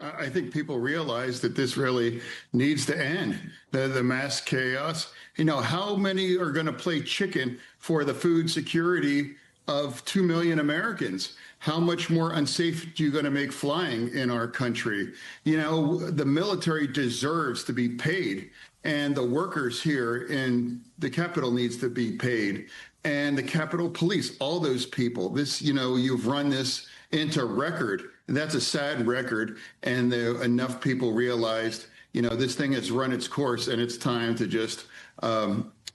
I think people realize that this really needs to end, the mass chaos. How many are going to play chicken for the food security of 2 million Americans? How much more unsafe are you going to make flying in our country? The military deserves to be paid, and the workers here in the Capitol needs to be paid, and the Capitol Police, all those people. You've run this into record. That's a sad record, and enough people realized, this thing has run its course, and it's time to just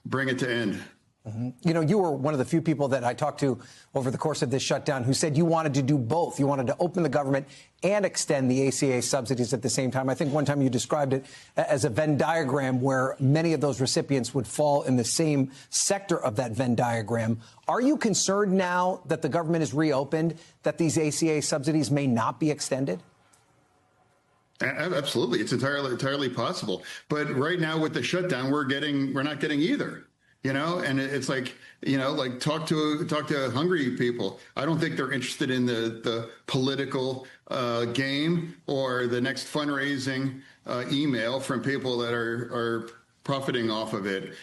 bring it to end. Mm-hmm. You were one of the few people that I talked to over the course of this shutdown who said you wanted to do both. You wanted to open the government and extend the ACA subsidies at the same time. I think one time you described it as a Venn diagram where many of those recipients would fall in the same sector of that Venn diagram. Are you concerned now that the government is reopened that these ACA subsidies may not be extended? Absolutely. It's entirely possible. But right now with the shutdown, we're not getting either. And it's like talk to hungry people. I don't think they're interested in the political game or the next fundraising email from people that are profiting off of it.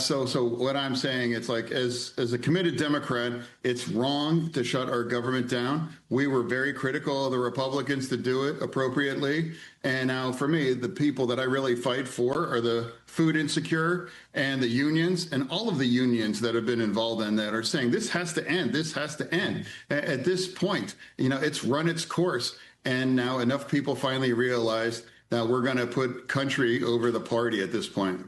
So what I'm saying, it's like, as a committed Democrat, it's wrong to shut our government down. We were very critical of the Republicans to do it appropriately. And now for me, the people that I really fight for are the food insecure and the unions, and all of the unions that have been involved in that are saying this has to end. This has to end. At this point, it's run its course. And now enough people finally realized that we're going to put country over the party at this point.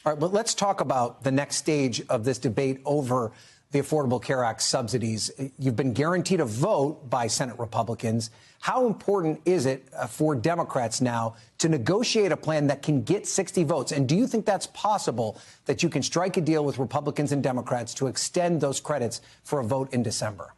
All right, but let's talk about the next stage of this debate over the Affordable Care Act subsidies. You've been guaranteed a vote by Senate Republicans. How important is it for Democrats now to negotiate a plan that can get 60 votes? And do you think that's possible, that you can strike a deal with Republicans and Democrats to extend those credits for a vote in December?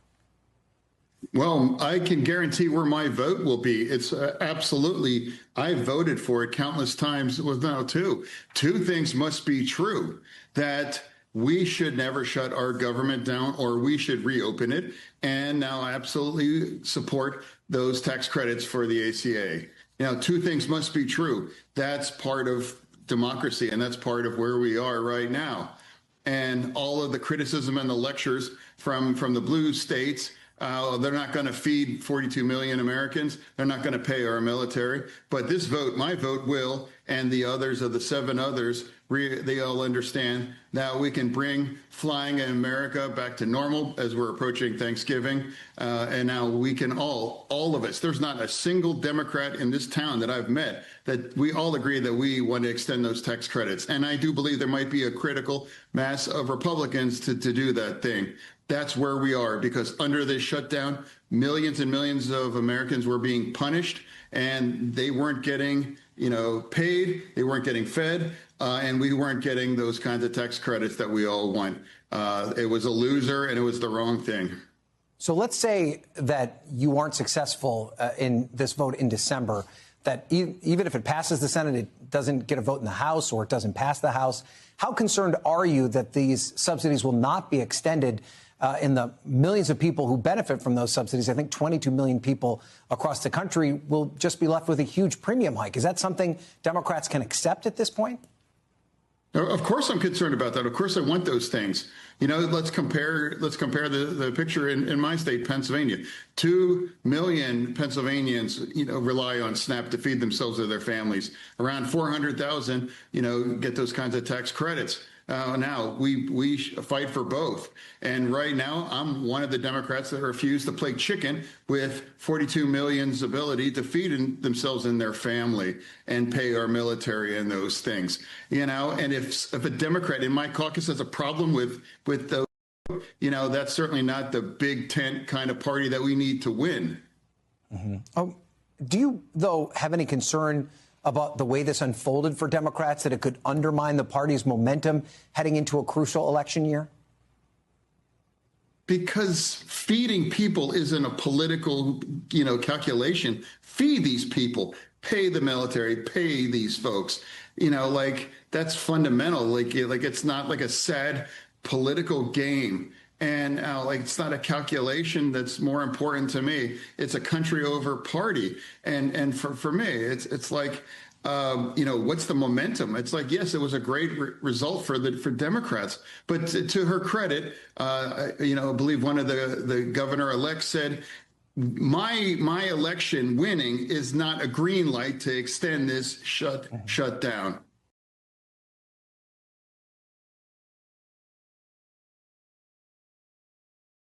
Well, I can guarantee where my vote will be. It's absolutely, I voted for it countless times. Well, no, two things must be true: that we should never shut our government down, or we should reopen it. And now I absolutely support those tax credits for the ACA. Two things must be true. That's part of democracy, and that's part of where we are right now. And all of the criticism and the lectures from the blue states, they're not going to feed 42 million Americans. They're not going to pay our military. But this vote, my vote will, and the others of the 7 others, they all understand that we can bring flying in America back to normal as we're approaching Thanksgiving. And now we can all of us, there's not a single Democrat in this town that I've met that we all agree that we want to extend those tax credits. And I do believe there might be a critical mass of Republicans to do that thing. That's where we are, because under this shutdown, millions and millions of Americans were being punished, and they weren't getting, paid, they weren't getting fed, and we weren't getting those kinds of tax credits that we all want. It was a loser, and it was the wrong thing. So let's say that you aren't successful in this vote in December, that even if it passes the Senate, it doesn't get a vote in the House, or it doesn't pass the House. How concerned are you that these subsidies will not be extended in the millions of people who benefit from those subsidies? I think 22 million people across the country will just be left with a huge premium hike. Is that something Democrats can accept at this point? Of course I'm concerned about that. Of course I want those things. Let's compare the picture in my state, Pennsylvania. 2 million Pennsylvanians, rely on SNAP to feed themselves or their families. Around 400,000, get those kinds of tax credits. Now we fight for both. And right now, I'm one of the Democrats that refuse to play chicken with 42 million's ability to feed themselves and their family and pay our military and those things. And if a Democrat in my caucus has a problem with those, that's certainly not the big tent kind of party that we need to win. Mm-hmm. Do you, though, have any concern about the way this unfolded for Democrats, that it could undermine the party's momentum heading into a crucial election year? Because feeding people isn't a political, calculation. Feed these people, pay the military, pay these folks. That's fundamental. Like it's not like a sad political game. And like, it's not a calculation that's more important to me. It's a country over party. And for me, it's like, what's the momentum? It's like, yes, it was a great result for Democrats, but to her credit, I believe one of the governor-elects said, my election winning is not a green light to extend this shutdown.